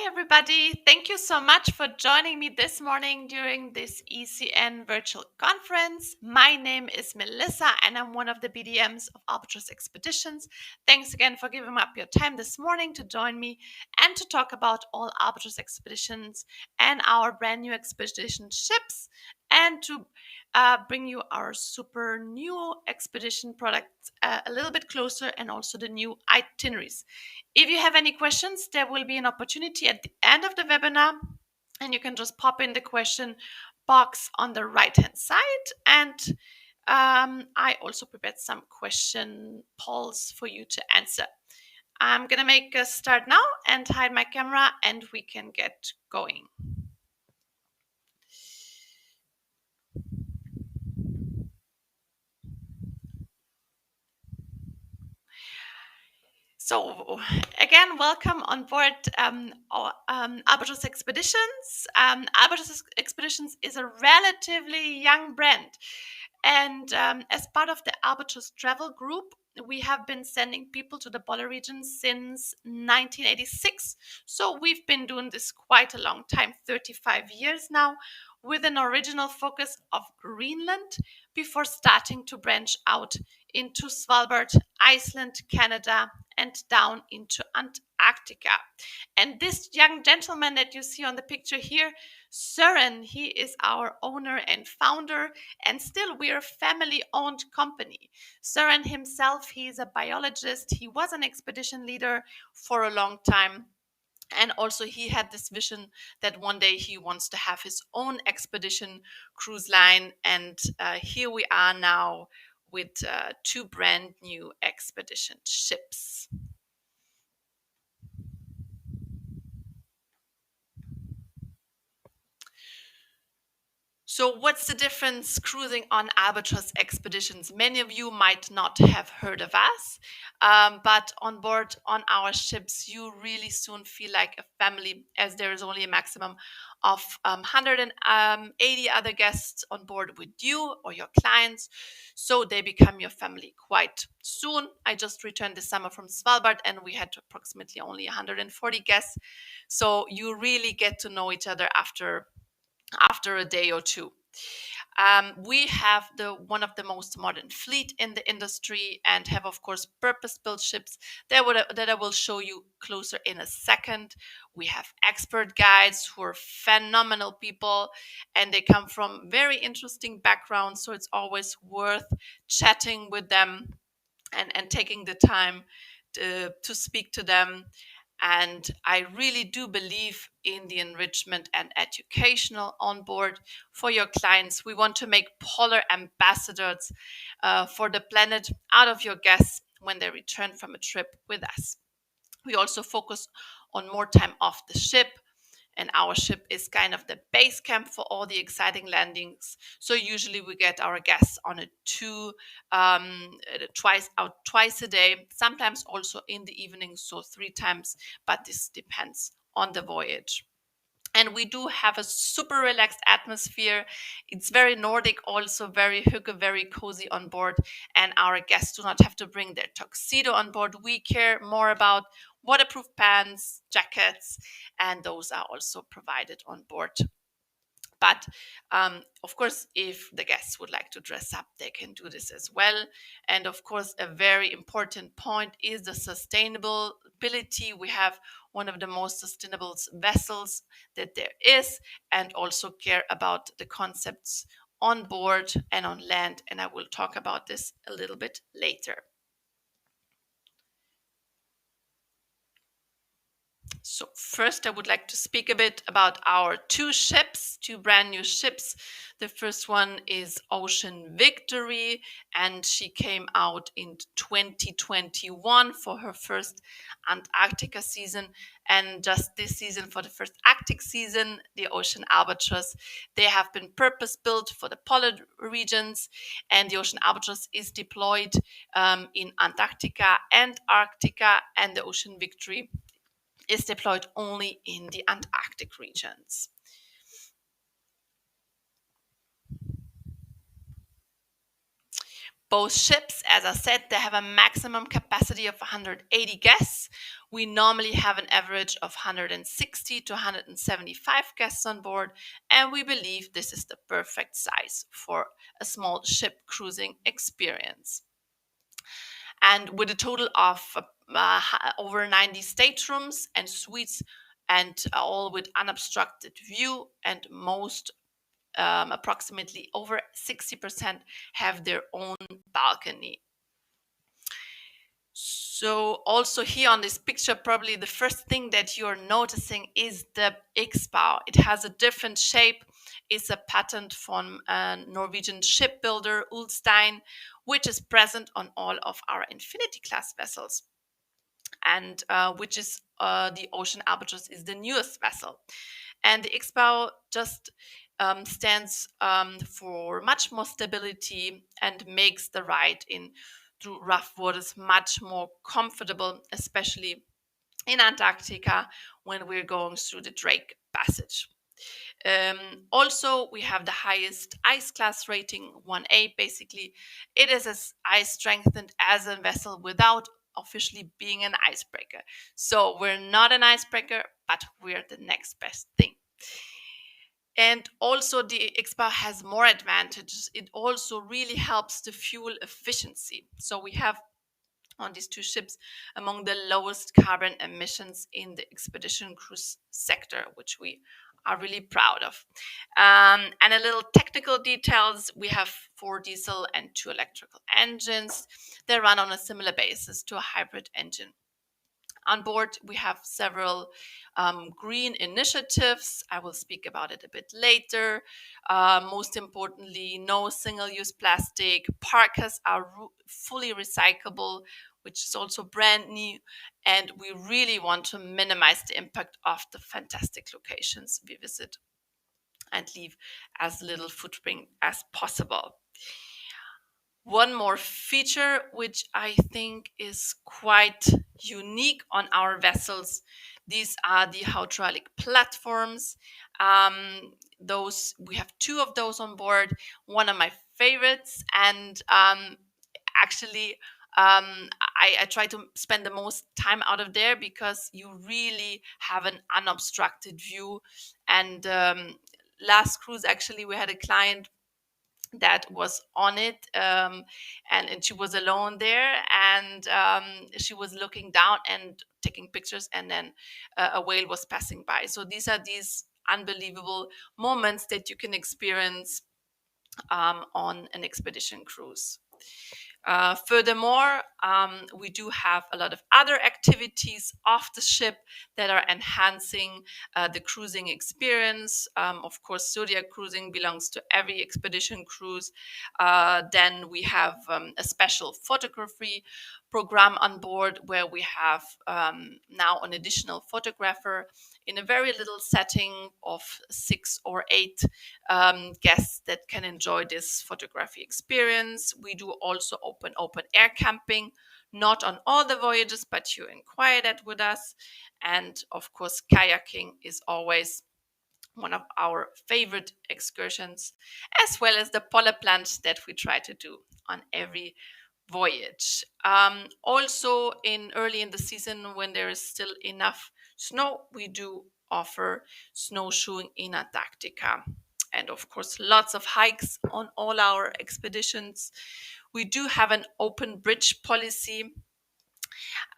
Hi, everybody. Thank you so much for joining me this morning during this ECN virtual conference. My name is Melissa, and I'm one of the BDMs of Albatros Expeditions. Thanks again for giving up your time this morning to join me and to talk about all Albatros expeditions and our brand new expedition ships, and to bring you our super new expedition products a little bit closer, and also the new itineraries. If you have any questions, there will be an opportunity at the end of the webinar, and you can just pop in the question box on the right-hand side. And I also prepared some question polls for you to answer. I'm going to make a start now and hide my camera, and we can get going. So again, welcome on board Albatros Expeditions. Albatros Expeditions is a relatively young brand. And as part of the Albatros Travel Group, we have been sending people to the polar region since 1986. So we've been doing this quite a long time, 35 years now, with an original focus of Greenland before starting to branch out into Svalbard, Iceland, Canada, and down into Antarctica. And this young gentleman that you see on the picture here, Søren, he is our owner and founder, and still we're a family-owned company. Søren himself, he is a biologist. He was an expedition leader for a long time. And also he had this vision that one day he wants to have his own expedition cruise line. And here we are now with two brand new expedition ships. So what's the difference cruising on Albatros Expeditions? Many of you might not have heard of us, but on board on our ships, you really soon feel like a family, as there is only a maximum of 180 other guests on board with you or your clients. So they become your family quite soon. I just returned this summer from Svalbard, and we had approximately only 140 guests. So you really get to know each other after a day or two. We have one of the most modern fleet in the industry, and have, of course, purpose-built ships that I will show you closer in a second. We have expert guides who are phenomenal people, and they come from very interesting backgrounds, so it's always worth chatting with them and taking the time to speak to them. And I really do believe in the enrichment and educational on board for your clients. We want to make polar ambassadors for the planet out of your guests when they return from a trip with us. We also focus on more time off the ship, and our ship is kind of the base camp for all the exciting landings. So usually we get our guests on a twice a day, sometimes also in the evening, so 3 times, but this depends on the voyage. And we do have a super relaxed atmosphere. It's very Nordic, also very hygge, very cozy on board. And our guests do not have to bring their tuxedo on board. We care more about waterproof pants, jackets, and those are also provided on board. But of course, if the guests would like to dress up, they can do this as well. And of course, a very important point is the sustainability. We have one of the most sustainable vessels that there is, and also care about the concepts on board and on land. And I will talk about this a little bit later. So first, I would like to speak a bit about our two brand new ships. The first one is Ocean Victory, and she came out in 2021 for her first Antarctica season. And just this season, for the first Arctic season, the Ocean Albatros, they have been purpose-built for the polar regions, and the Ocean Albatros is deployed in Antarctica and Arctica, and the Ocean Victory is deployed only in the Antarctic regions. Both ships, as I said, they have a maximum capacity of 180 guests. We normally have an average of 160 to 175 guests on board, and we believe this is the perfect size for a small ship cruising experience. And with a total of over 90 staterooms and suites, and all with unobstructed view, and most approximately over 60% have their own balcony. So also here on this picture, probably the first thing that you're noticing is the X-bow. It has a different shape. It's a patent from a Norwegian shipbuilder, Ulstein, which is present on all of our Infinity class vessels, and which is the Ocean Albatros is the newest vessel. And the X-bow just stands for much more stability and makes the ride in through rough waters much more comfortable, especially in Antarctica when we're going through the Drake Passage. Also, we have the highest ice class rating, 1A. Basically, it is as ice strengthened as a vessel without officially being an icebreaker. So we're not an icebreaker, but we're the next best thing. And also the X-bow has more advantages. It also really helps the fuel efficiency. So we have on these two ships among the lowest carbon emissions in the expedition cruise sector, which we are really proud of. And a little technical details, we have 4 diesel and 2 electrical engines. They run on a similar basis to a hybrid engine. On board, we have several green initiatives. I will speak about it a bit later. Most importantly, no single-use plastic. Parkas are fully recyclable, which is also brand new. And we really want to minimize the impact of the fantastic locations we visit and leave as little footprint as possible. One more feature which I think is quite unique on our vessels, these are the hydraulic platforms. Those we have 2 of those on board, one of my favorites, and actually I try to spend the most time out of there because you really have an unobstructed view. And last cruise, actually, we had a client that was on it, and she was alone there, and she was looking down and taking pictures, and then a whale was passing by. So these are these unbelievable moments that you can experience on an expedition cruise. Furthermore, we do have a lot of other activities off the ship that are enhancing the cruising experience. Of course, Zodiac cruising belongs to every expedition cruise. Then we have a special photography program on board where we have now an additional photographer in a very little setting of 6 or 8 guests that can enjoy this photography experience. We do also open air camping, not on all the voyages, but you inquire that with us. And of course, kayaking is always one of our favorite excursions, as well as the polar plunge that we try to do on every voyage. Also, early in the season, when there is still enough snow, we do offer snowshoeing in Antarctica. And of course, lots of hikes on all our expeditions. We do have an open bridge policy.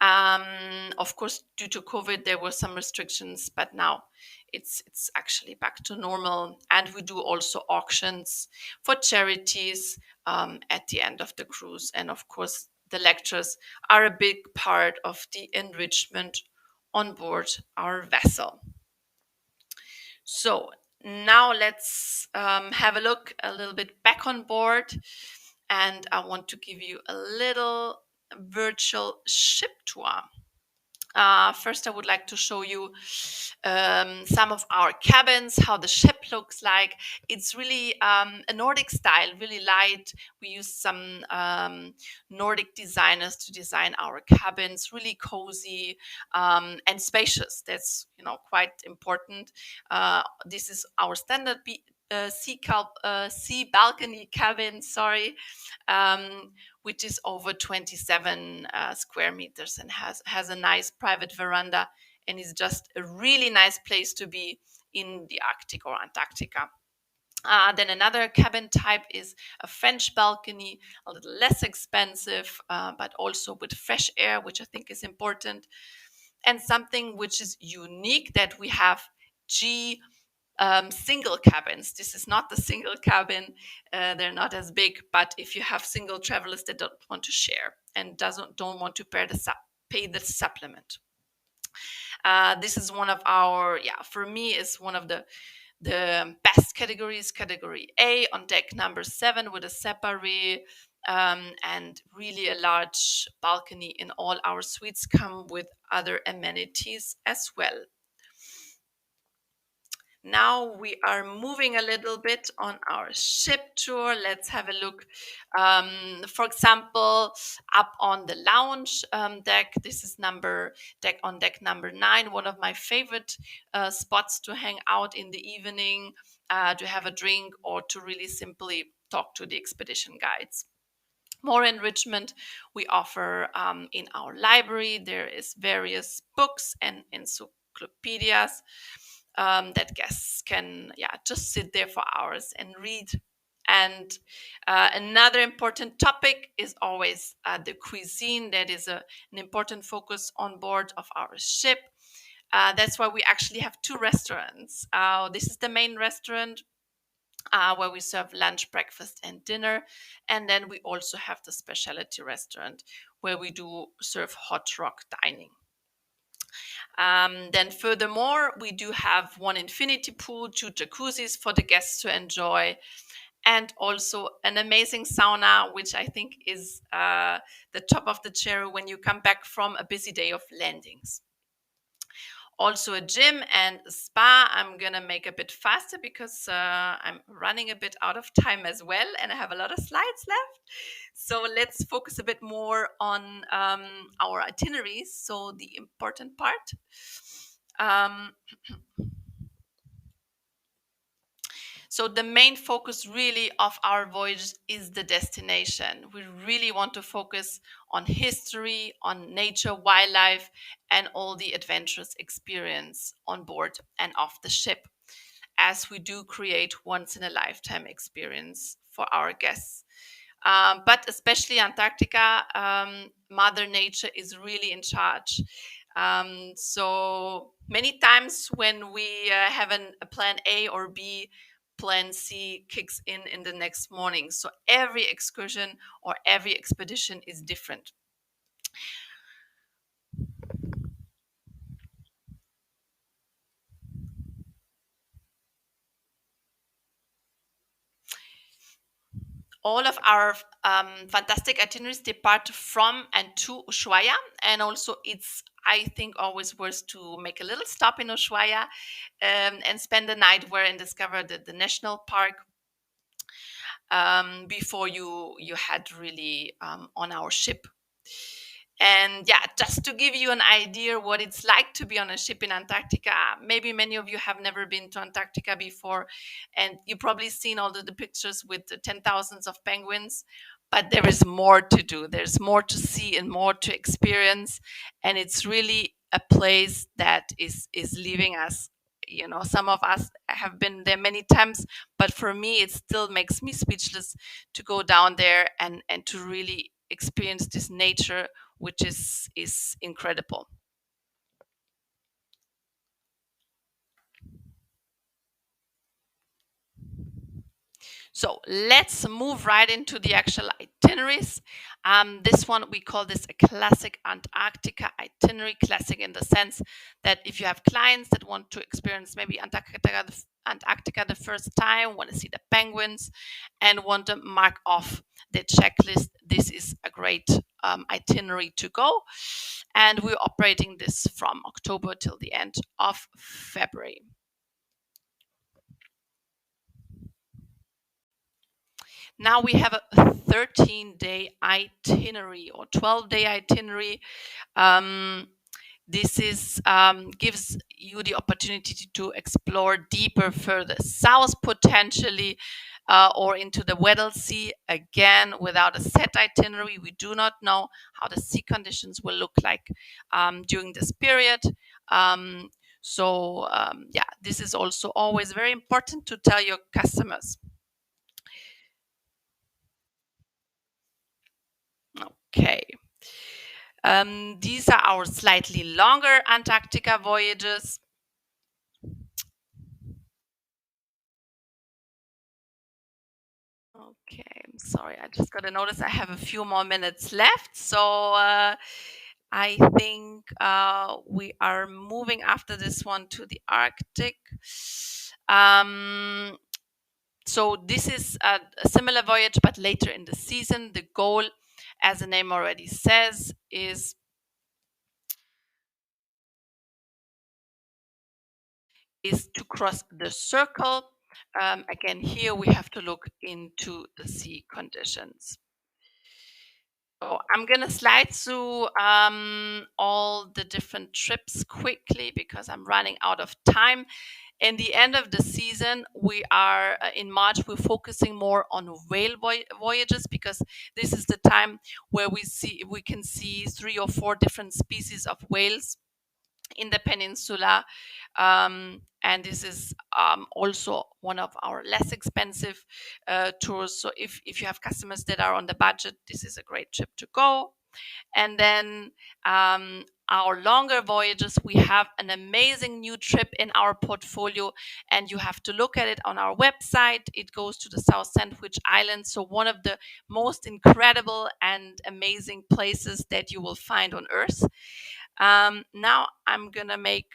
Of course, due to COVID, there were some restrictions, but now it's actually back to normal. And we do also auctions for charities at the end of the cruise. And of course, the lectures are a big part of the enrichment on board our vessel. So now let's have a look a little bit back on board. And I want to give you a little virtual ship tour. First, I would like to show you some of our cabins, how the ship looks like. It's really a Nordic style, really light. We use some Nordic designers to design our cabins, really cozy and spacious. That's quite important. This is our standard sea balcony cabin, sorry, which is over 27 square meters and has a nice private veranda and is just a really nice place to be in the Arctic or Antarctica. Then another cabin type is a French balcony, a little less expensive, but also with fresh air, which I think is important. And something which is unique that we have G single cabins. This is not the single cabin; they're not as big. But if you have single travelers that don't want to share and don't want to pay the supplement, this is one of our for me is one of the best categories. Category A on deck number 7 with a separate and really a large balcony in all our suites come with other amenities as well. Now we are moving a little bit on our ship tour. Let's have a look. For example, up on the lounge deck, this is deck number 9, one of my favorite spots to hang out in the evening, to have a drink, or to really simply talk to the expedition guides. More enrichment we offer in our library. There is various books and encyclopedias that guests can just sit there for hours and read. And another important topic is always the cuisine. That is an important focus on board of our ship. That's why we actually have 2 restaurants. This is the main restaurant where we serve lunch, breakfast, and dinner. And then we also have the specialty restaurant where we do serve hot rock dining. Then furthermore, we do have 1 infinity pool, 2 jacuzzis for the guests to enjoy, and also an amazing sauna, which I think is the top of the cherry when you come back from a busy day of landings. Also a gym and a spa. I'm gonna make a bit faster because I'm running a bit out of time as well, and I have a lot of slides left. So let's focus a bit more on our itineraries. So the important part. So the main focus really of our voyage is the destination. We really want to focus on history, on nature, wildlife, and all the adventurous experience on board and off the ship, as we do create once in a lifetime experience for our guests. But especially Antarctica, Mother Nature is really in charge. So many times when we have a plan A or B, plan C kicks in the next morning. So every excursion or every expedition is different. All of our fantastic itineraries depart from and to Ushuaia, and also it's I think always worth to make a little stop in Ushuaia and spend the night where and discover the national park before you head really on our ship. And just to give you an idea what it's like to be on a ship in Antarctica, maybe many of you have never been to Antarctica before, and you've probably seen all the pictures with the 10,000s of penguins. But there is more to do. There's more to see and more to experience, and it's really a place that is leaving us. Some of us have been there many times, but for me, it still makes me speechless to go down there and to really experience this nature, which is incredible. So let's move right into the actual itineraries. This one, we call this a classic Antarctica itinerary. Classic in the sense that if you have clients that want to experience maybe Antarctica the first time, want to see the penguins, and want to mark off the checklist, this is a great itinerary to go. And we're operating this from October till the end of February. Now we have a 13-day itinerary or 12-day itinerary. This is gives you the opportunity to explore deeper further south potentially, or into the Weddell Sea. Again, without a set itinerary, we do not know how the sea conditions will look like during this period. Um, yeah, this is also always very important to tell your customers. Okay. These are our slightly longer Antarctica voyages. Okay, I'm sorry, I just got a notice I have a few more minutes left. So I think we are moving after this one to the Arctic. Um, so this is a similar voyage, but later in the season. The goal, as the name already says, is to cross the circle. Again, here we have to look into the sea conditions. So I'm going to slide through all the different trips quickly because I'm running out of time. In the end of the season, we are in March, we're focusing more on whale voyages because this is the time where we can see 3 or 4 different species of whales in the peninsula. And this is also one of our less expensive tours. So if you have customers that are on the budget, this is a great trip to go. And then our longer voyages, we have an amazing new trip in our portfolio, and you have to look at it on our website. It goes to the South Sandwich Islands, so one of the most incredible and amazing places that you will find on Earth. Now I'm gonna make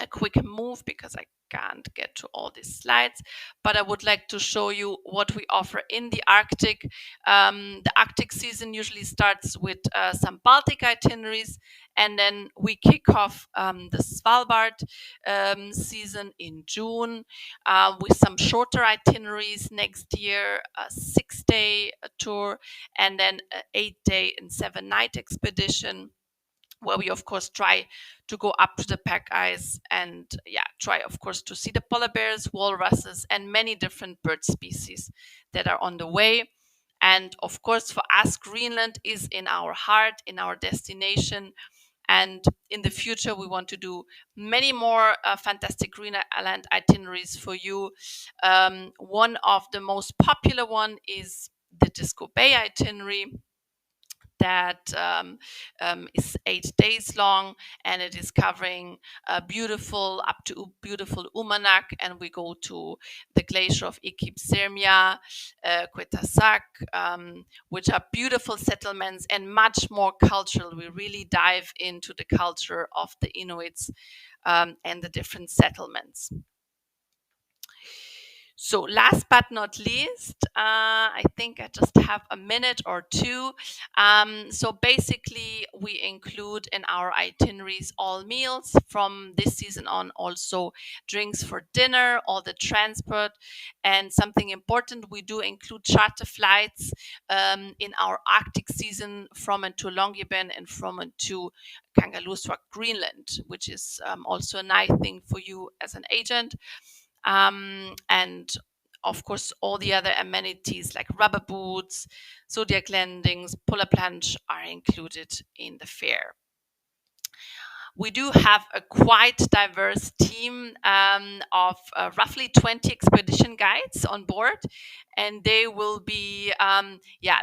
a quick move because I can't get to all these slides, but I would like to show you what we offer in the Arctic. The Arctic season usually starts with some Baltic itineraries, and then we kick off the Svalbard season in June with some shorter itineraries next year, a 6-day tour, and then an 8-day and 7-night expedition, where we of course try to go up to the pack ice and try of course to see the polar bears, walruses, and many different bird species that are on the way. And of course for us, Greenland is in our heart, in our destination, and in the future we want to do many more fantastic Greenland itineraries for you. One of the most popular one is the Disco Bay itinerary that is 8 days long, and it is covering beautiful up to beautiful Umanak, and we go to the glacier of Ikip-Sermia, Quetasak, which are beautiful settlements and much more cultural. We really dive into the culture of the Inuits and the different settlements. So last but not least, I think I just have a minute or two. So basically, we include in our itineraries all meals from this season on, also drinks for dinner, all the transport, and something important, we do include charter flights in our Arctic season from and to Longyearbyen and from and to Kangerlussuaq, Greenland, which is also a nice thing for you as an agent. And of course, all the other amenities like rubber boots, zodiac landings, polar plunge are included in the fare. We do have a quite diverse team of roughly 20 expedition guides on board, and they will be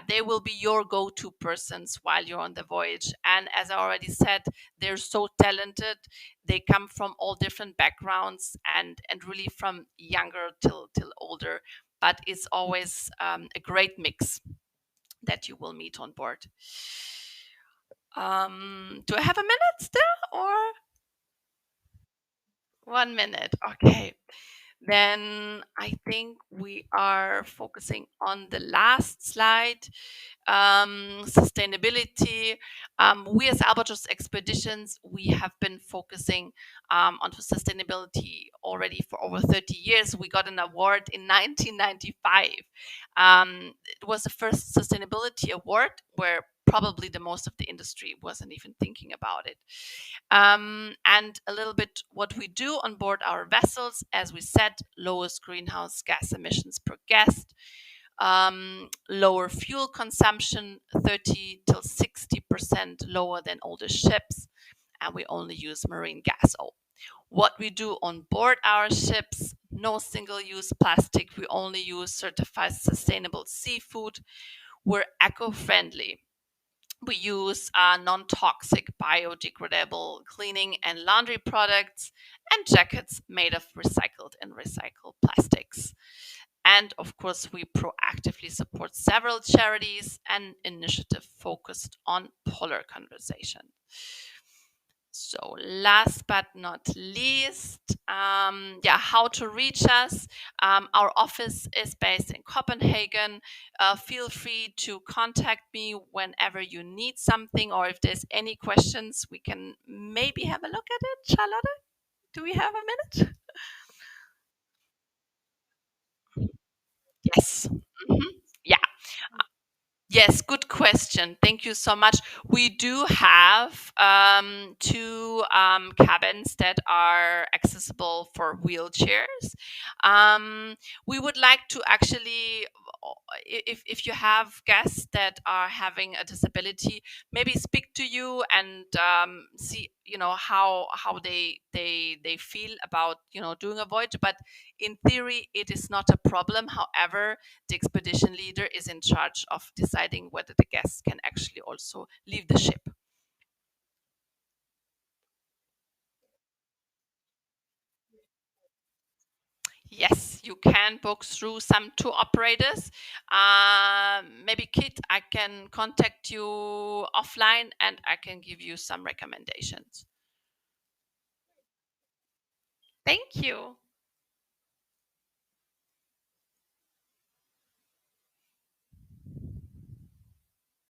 they will be your go-to persons while you're on the voyage. And as I already said, they're so talented. They come from all different backgrounds and really from younger till older, but it's always a great mix that you will meet on board. Do I have a minute still, or 1 minute? Okay. Then I think we are focusing on the last slide, sustainability. We as Albatros Expeditions, we have been focusing on sustainability already for over 30 years. We got an award in 1995. It was the first sustainability award where probably the most of the industry wasn't even thinking about it. And a little bit what we do on board our vessels, as we said, lowest greenhouse gas emissions per guest, lower fuel consumption, 30 till 60% lower than older ships, and we only use marine gas oil. What we do on board our ships: no single use plastic, we only use certified sustainable seafood, we're eco friendly. We use non toxic, biodegradable cleaning and laundry products, and jackets made of recycled and recycled plastics. And of course, we proactively support several charities and initiatives focused on polar conservation. So, last but not least, how to reach us. Our office is based in Copenhagen. Feel free to contact me whenever you need something, or if there's any questions, we can maybe have a look at it. Charlotte, do we have a minute? Yes. Mhm. Yeah. Yes, good question. Thank you so much. We do have two cabins that are accessible for wheelchairs. We would like to actually, if you have guests that are having a disability, maybe speak to you and see, how they feel about, doing a voyage. But in theory, it is not a problem. However, the expedition leader is in charge of deciding whether the guests can actually also leave the ship. Yes, you can book through some tour operators. Maybe Kit, I can contact you offline and I can give you some recommendations. Thank you.